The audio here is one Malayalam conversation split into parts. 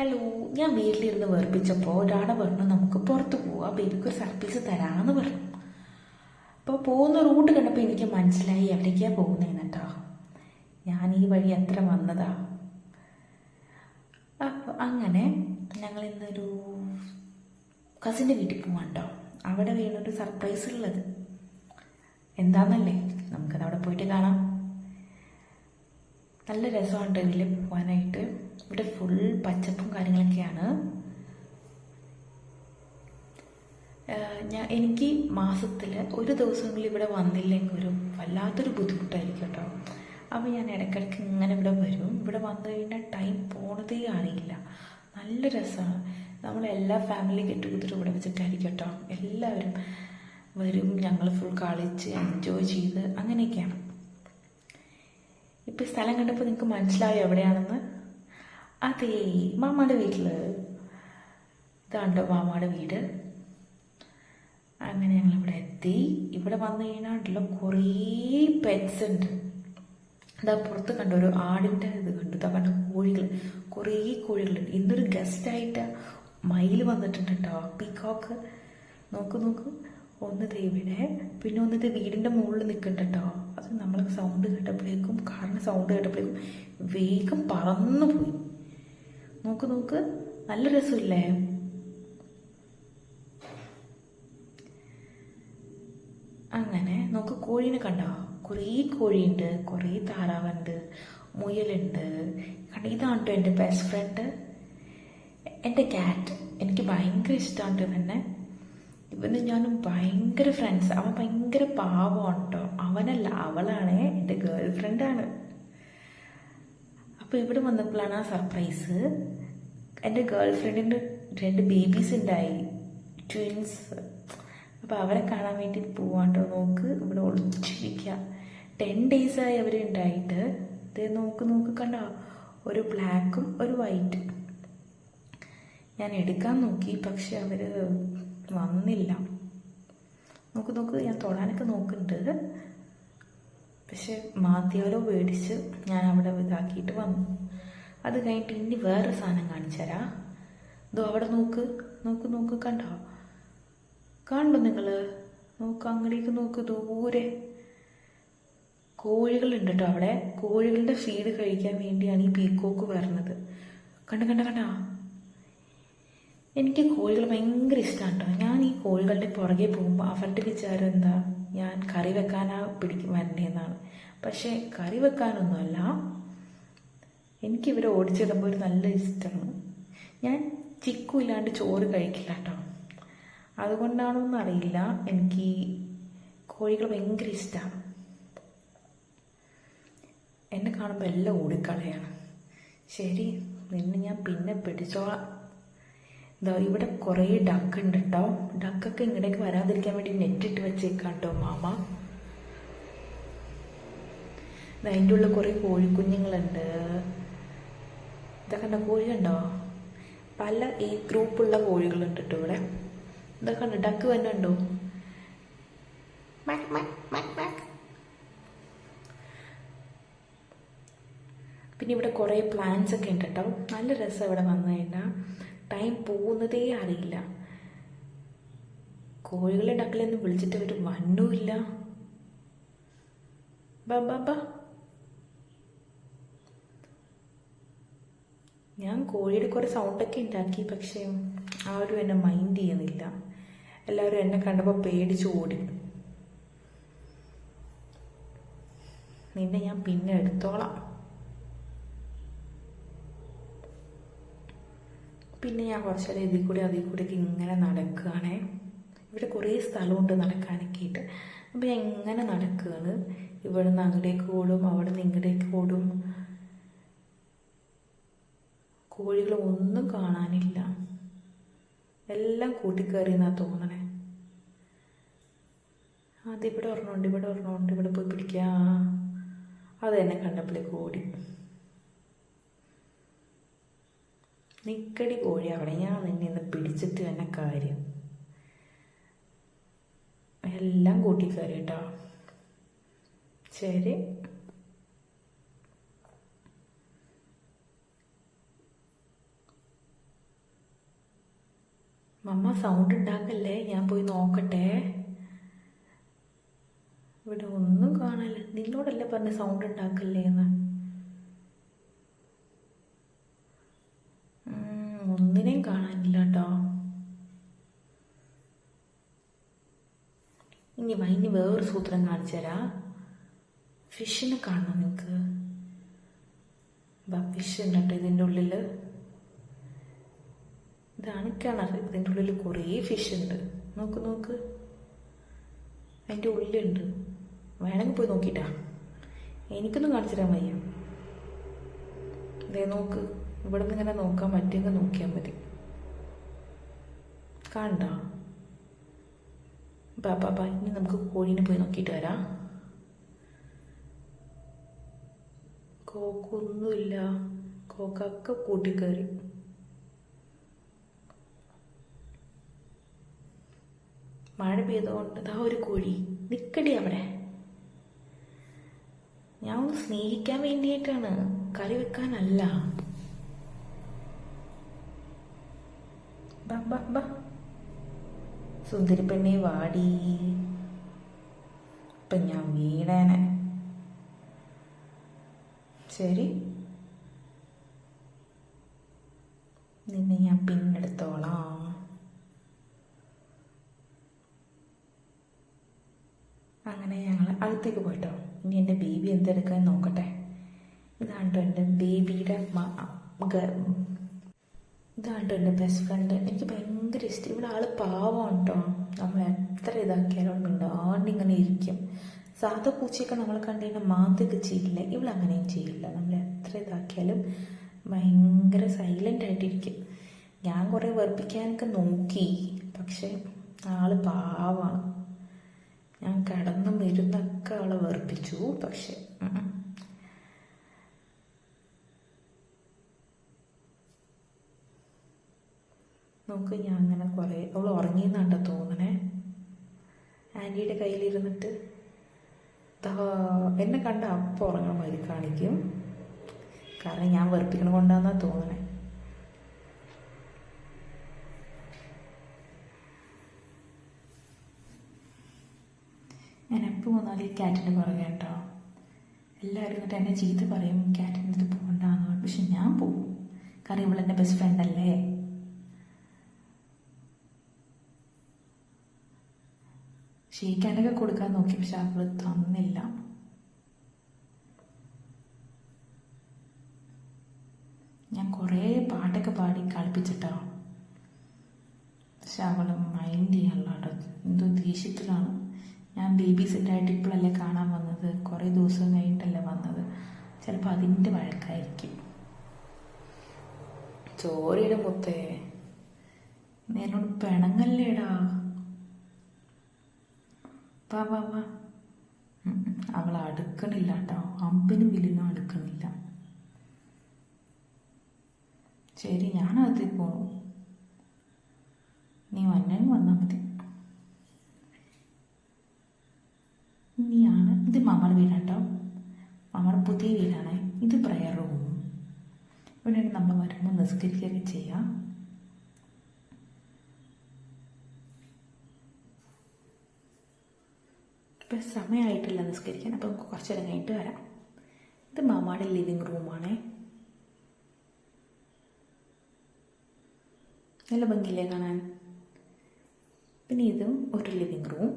ഹലോ, ഞാൻ വീട്ടിലിരുന്ന് വെറുപ്പിച്ചപ്പോൾ ഒരാളെ പറഞ്ഞു നമുക്ക് പുറത്ത് പോവാം, ബേബിക്കൊരു സർപ്രൈസ് തരാമെന്ന് പറഞ്ഞു. അപ്പോൾ പോകുന്ന റൂട്ട് കണ്ടപ്പോൾ എനിക്ക് മനസ്സിലായി എവിടേക്കാണ് പോകുന്നതെന്ന് കേട്ടോ. ഞാൻ ഈ വഴി എത്ര വന്നതാ. അപ്പോൾ അങ്ങനെ ഞങ്ങൾ ഇന്നൊരു കസിൻ്റെ വീട്ടിൽ പോവാൻ കേട്ടോ. അവിടെ വീണൊരു സർപ്രൈസ് ഉള്ളത് എന്താണെന്നല്ലേ, നമുക്കത് അവിടെ പോയിട്ട് കാണാം. നല്ല രസമുണ്ട് ഇതിൽ പോകാനായിട്ട്. ഇവിടെ ഫുൾ പച്ചപ്പും കാര്യങ്ങളൊക്കെയാണ്. എനിക്ക് മാസത്തിൽ ഒരു ദിവസമെങ്കിലും ഇവിടെ വന്നില്ലെങ്കിൽ ഒരു വല്ലാത്തൊരു ബുദ്ധിമുട്ടായിരിക്കും കേട്ടോ. അപ്പോൾ ഞാൻ ഇടയ്ക്കിടയ്ക്ക് ഇങ്ങനെ ഇവിടെ വരും. ഇവിടെ വന്നു കഴിഞ്ഞാൽ ടൈം പോണതേ അറിയില്ല. നല്ല രസമാണ്. നമ്മളെല്ലാ ഫാമിലി ഗെറ്റ് ടുഗദർ ഇവിടെ വെച്ചിട്ടായിരിക്കും കേട്ടോ. എല്ലാവരും വരും, ഞങ്ങൾ ഫുൾ കളിച്ച് എൻജോയ് ചെയ്ത് അങ്ങനെയൊക്കെയാണ്. ഇപ്പം സ്ഥലം കണ്ടപ്പോൾ നിങ്ങൾക്ക് മനസ്സിലായോ എവിടെയാണെന്ന്? അതേ, മാമാടെ വീട്ടിൽ. ഇതാണ്ടോ മാമാടെ വീട്. അങ്ങനെ ഞങ്ങളിവിടെ എത്തി. ഇവിടെ വന്നു കഴിഞ്ഞാൽ കുറേ പെറ്റ്സ് ഉണ്ട്. ഇതാ പുറത്ത് കണ്ടോ ഒരു ആടിൻ്റെ ഇത് കണ്ടു. ഇതാ കണ്ടോ കോഴികൾ, കുറേ കോഴികളുണ്ട്. ഇന്നൊരു ഗസ്റ്റായിട്ട് മയിൽ വന്നിട്ടുണ്ട് കേട്ടോ, പീക്കോക്ക്. നോക്ക് നോക്ക്, ഒന്നത് ഇവിടെ, പിന്നെ ഒന്നത് വീടിൻ്റെ മുകളിൽ നിൽക്കുന്നുണ്ട് കേട്ടോ. അത് നമ്മൾ സൗണ്ട് കേട്ടപ്പോഴേക്കും, കാറിന് സൗണ്ട് കേട്ടപ്പോഴേക്കും വേഗം പറന്നു പോയി. നോക്ക് നോക്ക്, നല്ല രസമില്ലേ? അങ്ങനെ നോക്ക്, കോഴീനെ കണ്ടോ? കുറേ കോഴിയുണ്ട്, കുറേ താറാവുണ്ട്, മുയലുണ്ട്. കണ്ട, ഇതാണ് കേട്ടോ എൻ്റെ ബെസ്റ്റ് ഫ്രണ്ട്, എൻ്റെ ക്യാറ്റ്. എനിക്ക് ഭയങ്കര ഇഷ്ടമാണ് ഇവനെ. ഇവന് ഞാനും ഭയങ്കര ഫ്രണ്ട്സ്. അവൻ ഭയങ്കര പാവമാണ് കേട്ടോ. അവനല്ല, അവളാണ്, എൻ്റെ ഗേൾ ഫ്രണ്ടാണ്. അപ്പോൾ ഇവിടെ വന്നപ്പോഴാണ് ആ സർപ്രൈസ്. എൻ്റെ ഗേൾ ഫ്രണ്ടിന് 2 ബേബീസ് ഉണ്ടായി, ട്വിൻസ്. അപ്പോൾ അവരെ കാണാൻ വേണ്ടി പോവാണ്ടോ. നോക്ക്, ഇവിടെ ഒളിച്ചിരിക്കുക. 10 ഡേയ്സായി അവരുണ്ടായിട്ട്. ഇത് നോക്ക് നോക്ക്, കണ്ടോ, ഒരു ബ്ലാക്കും ഒരു വൈറ്റും. ഞാൻ എടുക്കാൻ നോക്കി, പക്ഷെ അവർ വന്നില്ല. നോക്ക് നോക്ക്, ഞാൻ തൊടാനൊക്കെ നോക്കുന്നുണ്ട്, പക്ഷെ മാധ്യമോ മേടിച്ച് ഞാൻ അവിടെ ഇതാക്കിയിട്ട് വന്നു. അത് കഴിഞ്ഞിട്ട് ഇനി വേറെ സാധനം കാണിച്ചു തരാം. ഇതോ അവിടെ നോക്ക് നോക്ക് നോക്ക്, കണ്ടോ? കണ്ടോ നിങ്ങൾ? നോക്ക്, അങ്ങടേക്ക് നോക്ക്, ദൂരെ കോഴികളുണ്ട് കേട്ടോ. അവിടെ കോഴികളുടെ ഫീഡ് കഴിക്കാൻ വേണ്ടിയാണ് ഈ പീക്കോക്ക് വരുന്നത്. കണ്ട കണ്ട കണ്ട, എനിക്ക് കോഴികൾ ഭയങ്കര ഇഷ്ടമാണ് കേട്ടോ. ഞാൻ ഈ കോഴികളുടെ പുറകെ പോകുമ്പോൾ അവരുടെ വിചാരം എന്താ, ഞാൻ കറി വെക്കാനാ വരേണ്ടതെന്നാണ്. പക്ഷേ കറി വെക്കാനൊന്നുമല്ല, എനിക്കിവരെ ഓടിച്ചിടുമ്പോൾ ഒരു നല്ല ഇഷ്ടമാണ്. ഞാൻ ചിക്കു ഇല്ലാണ്ട് ചോറ് കഴിക്കില്ല കേട്ടോ. അതുകൊണ്ടാണോന്നും അറിയില്ല, എനിക്ക് കോഴികൾ ഭയങ്കര ഇഷ്ടമാണ്. എന്നെ കാണുമ്പോൾ എല്ലാം ഓടിക്കളയാണ്. ശരി, നിന്നെ ഞാൻ പിന്നെ പിടിച്ചോളാം. ഇതാ ഇവിടെ കുറേ ഡക്ക് ഉണ്ട് കേട്ടോ. ഡക്കൊക്കെ ഇങ്ങടേക്ക് വരാതിരിക്കാൻ വേണ്ടി നെറ്റിട്ട് വെച്ചേക്കാം കേട്ടോ മാമ. അതിൻ്റെ ഉള്ളിൽ കുറേ കോഴിക്കുഞ്ഞുങ്ങളുണ്ട്. ഇതൊക്കെ കണ്ടോ, കോഴി കണ്ടോ? പല ഈ ഗ്രൂപ്പുള്ള കോഴികളുണ്ട് കേട്ടോ ഇവിടെ. ഇതൊക്കെ കണ്ടോ, ഡക്ക് തന്നെ ഉണ്ടോ? പിന്നെ ഇവിടെ കുറേ പ്ലാന്റ്സ് ഒക്കെ ഉണ്ട് കേട്ടോ. നല്ല രസം ഇവിടെ വന്നു കഴിഞ്ഞാൽ. ടൈം പോകുന്നതേ അറിയില്ല. കോഴികളെ ഡക്കിലൊന്നും വിളിച്ചിട്ട് അവർ വന്നുമില്ല. ബാ, ഞാൻ കോഴിയുടെ കുറേ സൗണ്ടൊക്കെ ഉണ്ടാക്കി, പക്ഷേ ആരും എന്നെ മൈൻഡ് ചെയ്യുന്നില്ല. എല്ലാവരും എന്നെ കണ്ടപ്പോൾ പേടിച്ച് ഓടി. നിന്നെ ഞാൻ പിന്നെ എടുത്തോളാം. പിന്നെ ഞാൻ കുറച്ച് നേരം ഇതിൽ കൂടി അതിൽ കൂടിയൊക്കെ ഇങ്ങനെ നടക്കുകയാണേ. ഇവിടെ കുറേ സ്ഥലമുണ്ട് നടക്കാനൊക്കെ ആയിട്ട്. അപ്പം ഞാൻ ഇങ്ങനെ നടക്കുകയാണ്. ഇവിടെ നിന്ന് അങ്ങോട്ടേക്ക് ഓടും, അവിടെ നിന്ന് ഇങ്ങോട്ടേക്ക് ഓടും. കോഴികൾ ഒന്നും കാണാനില്ല, എല്ലാം കൂട്ടിക്കയറി എന്നാ തോന്നണേ. അതിവിടെ ഒരെണ്ണമുണ്ട്, ഇവിടെ ഒരെണ്ണമുണ്ട്, ഇവിടെ പോയി പിടിക്കാം. അത് എന്നെ കണ്ടപ്പോഴേക്ക് ഓടി. നിക്കടി കോഴി അവിടെ, ഞാൻ നിന്നെ ഇന്ന് പിടിച്ചിട്ട് തന്നെ കാര്യം. എല്ലാം കൂട്ടിക്കയറി കേട്ടോ. ശരി, മമ്മ സൗണ്ട് ഉണ്ടാക്കല്ലേ, ഞാൻ പോയി നോക്കട്ടെ. ഇവിടെ ഒന്നും കാണാനില്ല. നിന്നോടല്ലേ പറഞ്ഞ സൗണ്ട് ഉണ്ടാക്കല്ലേ എന്ന്. ഒന്നിനെയും കാണാനില്ല കേട്ടോ. ഇനി വേറൊരു സൂത്രം കാണിച്ചു തരാം. ഫിഷിനെ കാണണം നിങ്ങൾക്ക്. ഫിഷ് ഉണ്ട് കേട്ടോ ഇതിൻ്റെ ഉള്ളിൽ. ഇതാണ് കിണർ. ഇതിൻ്റെ ഉള്ളിൽ കുറേ ഫിഷ് ഉണ്ട്. നോക്ക് അതിൻ്റെ ഉള്ളിലുണ്ട്. വേണമെങ്കിൽ പോയി നോക്കിട്ടാ. എനിക്കൊന്നും കാണിച്ചു തരാൻ വയ്യ. ഇതേ നോക്ക്. ഇവിടെ നിന്ന് ഇങ്ങനെ നോക്കാൻ പറ്റുമെങ്കിൽ നോക്കിയാൽ മതി. കണ്ടോ? ബാ ഇനി നമുക്ക് കോഴീനെ പോയി നോക്കിയിട്ട് വരാം. കോക്കൊന്നുമില്ല. കോക്കൊക്കെ കൂട്ടിക്കയറി. മഴ പെയ്തുകൊണ്ട് ഇതാ ഒരു കോഴി നിക്കടി അവിടെ. ഞാൻ ഒന്ന് സ്നേഹിക്കാൻ വേണ്ടിയിട്ടാണ്, കറി വെക്കാനല്ല. ബാ സുന്ദരി പെണ്ണെ വാടി. ഇപ്പം ഞാൻ വീണേനെ. ശരി, നിന്നെ ഞാൻ പിന്നെടുത്തോളാം. അങ്ങനെ ഞങ്ങൾ അടുത്തേക്ക് പോയിട്ടോ. ഇനി എൻ്റെ ബേബി എന്തെടുക്കാൻ നോക്കട്ടെ. ഇതാണ് എൻ്റെ ബേബിയുടെ ഇതാണ് എൻ്റെ ബെസ്റ്റ് ഫ്രണ്ട്. എനിക്ക് ഭയങ്കര ഇഷ്ടം. ഇവിടെ ആൾ പാവമാണ് കേട്ടോ. നമ്മൾ എത്ര ഇതാക്കിയാലും മിണ്ടാണ്ടിങ്ങനെ ഇരിക്കും. സാധാ പൂച്ചയൊക്കെ നമ്മൾ കണ്ടു കഴിഞ്ഞാൽ മാന്തൊക്കെ ചെയ്യില്ല. ഇവളങ്ങനെയും ചെയ്യില്ല. നമ്മൾ എത്ര ഇതാക്കിയാലും ഭയങ്കര സൈലൻ്റ് ആയിട്ടിരിക്കും. ഞാൻ കുറേ വെറുപ്പിക്കാനൊക്കെ നോക്കി, പക്ഷെ ആൾ പാവമാണ്. ഞാൻ കിടന്നും ഇരുന്നൊക്കെ അവളെ വെറുപ്പിച്ചു. പക്ഷെ നോക്ക്, ഞാൻ അങ്ങനെ കുറേ അവൾ ഉറങ്ങിയെന്നാണ്ടോ തോന്നണേ. ആൻറ്റിയുടെ കയ്യിലിരുന്നിട്ട് എന്നെ കണ്ട അപ്പം ഉറങ്ങണ മാതിരി കാണിക്കും. കാരണം ഞാൻ വെറുപ്പിക്കണം കൊണ്ടാന്നാ തോന്നണേ. ഞാൻ എപ്പോൾ വന്നാലും ഈ ക്യാറ്റിൻ്റെ പുറകെ കേട്ടോ. എല്ലാവരും എന്നിട്ട് എന്നെ ചീത്ത പറയും, ക്യാറ്റിൻ്റെ അടുത്ത് പോകണ്ടെന്ന് പറയും. പക്ഷെ ഞാൻ പോവും. കാരണം ഇവളെൻ്റെ ബെസ്റ്റ് ഫ്രണ്ട് അല്ലേ. ഷെയ്ക്കാനൊക്കെ കൊടുക്കാൻ നോക്കി, പക്ഷെ അവൾ തന്നില്ല. ഞാൻ കുറേ പാട്ടൊക്കെ പാടി കളിപ്പിച്ചിട്ടോ. പക്ഷെ അവൾ മൈൻഡ് ചെയ്യാനുള്ള എന്തോ ദേഷ്യത്തിലാണ്. ഞാൻ ബേബി സെറ്റായിട്ട് ഇപ്പോഴല്ലേ കാണാൻ വന്നത്, കുറേ ദിവസം കഴിഞ്ഞിട്ടല്ലേ വന്നത്. ചിലപ്പോൾ അതിൻ്റെ വഴക്കായിരിക്കും. ചോരയുടെ മുത്തേ, നീ എന്നോട് പിണങ്ങല്ലേടാ. വാ. അവൾ അടുക്കണില്ല കേട്ടോ. അമ്പിനും വില്ലിനും അടുക്കണില്ല. ശരി, ഞാനകത്തേക്ക് പോകണം. നീ വന്നാൽ മതി. ഇനിയാണ് ഇത് മാമയുടെ വീടാട്ടോ. മാമയുടെ പുതിയ വീടാണ്. ഇത് പ്രയർ റൂം. ഇവിടെ നമ്മൾ വരുമ്പോൾ നിസ്കരിക്കുകയൊക്കെ ചെയ്യാം. ഇപ്പം സമയമായിട്ടില്ല നിസ്കരിക്കാൻ. അപ്പം നമുക്ക് കുറച്ച് നേരം കഴിഞ്ഞിട്ട് വരാം. ഇത് മാമയുടെ ലിവിങ് റൂമാണേ. നല്ല ഭംഗിയില്ലേ കാണാൻ. പിന്നെ ഇതും ഒരു ലിവിങ് റൂം.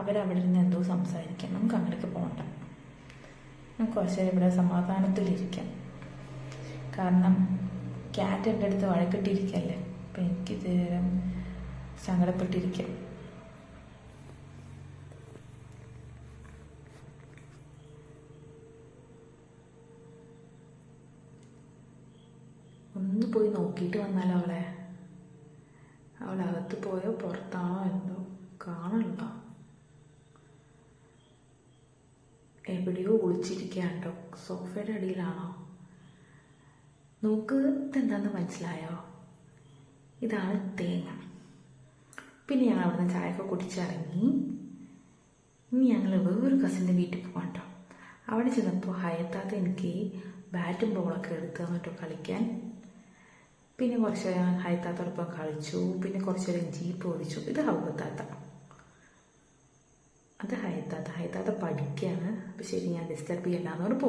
അവരവിടെ ഇരുന്ന് എന്തോ സംസാരിക്കാം. നമുക്ക് അങ്ങോട്ടേക്ക് പോകണ്ട. നമുക്ക് കുറച്ച് നേരം ഇവിടെ സമാധാനത്തിലിരിക്കാം. കാരണം ക്യാറ്റ് എൻ്റെ അടുത്ത് വഴക്കിട്ടിരിക്കല്ലേ. അപ്പം എനിക്കിത് സങ്കടപ്പെട്ടിരിക്കാം. ഒന്ന് പോയി നോക്കിയിട്ട് വന്നാലോ അവളെ. അവളകത്ത് പോയോ പുറത്താണോ എന്തോ കാണണ്ട. എവിടെയോ ഒളിച്ചിരിക്കാണ്ടോ. സോഫയുടെ അടിയിലാണോ? നോക്ക്, ഇതെന്താന്ന് മനസ്സിലായോ? ഇതാണ് തേങ്ങ. പിന്നെ ഞങ്ങൾ അവിടെ നിന്ന് ചായയൊക്കെ കുടിച്ചിറങ്ങി. ഇനി ഞങ്ങൾ വേറൊരു കസിൻ്റെ വീട്ടിൽ പോകണ്ടോ. അവിടെ ചെന്നപ്പോൾ ഹയത്താത്ത എനിക്ക് ബാറ്റും ബോളൊക്കെ എടുത്ത് എന്നിട്ട് കളിക്കാൻ. പിന്നെ കുറച്ച് നേരം ഹൈത്താത്തോടൊപ്പം കളിച്ചു. പിന്നെ കുറച്ച് നേരം ജീപ്പ് ഓടിച്ചു. ഇത് ഹൗവത്താത്ത, അത് ഹൈത്താത്ത പഠിക്കുകയാണ്. അപ്പം ശരി, ഞാൻ ഡിസ്റ്റർബ് ചെയ്യണ്ടെന്ന് പറഞ്ഞ് പോകും.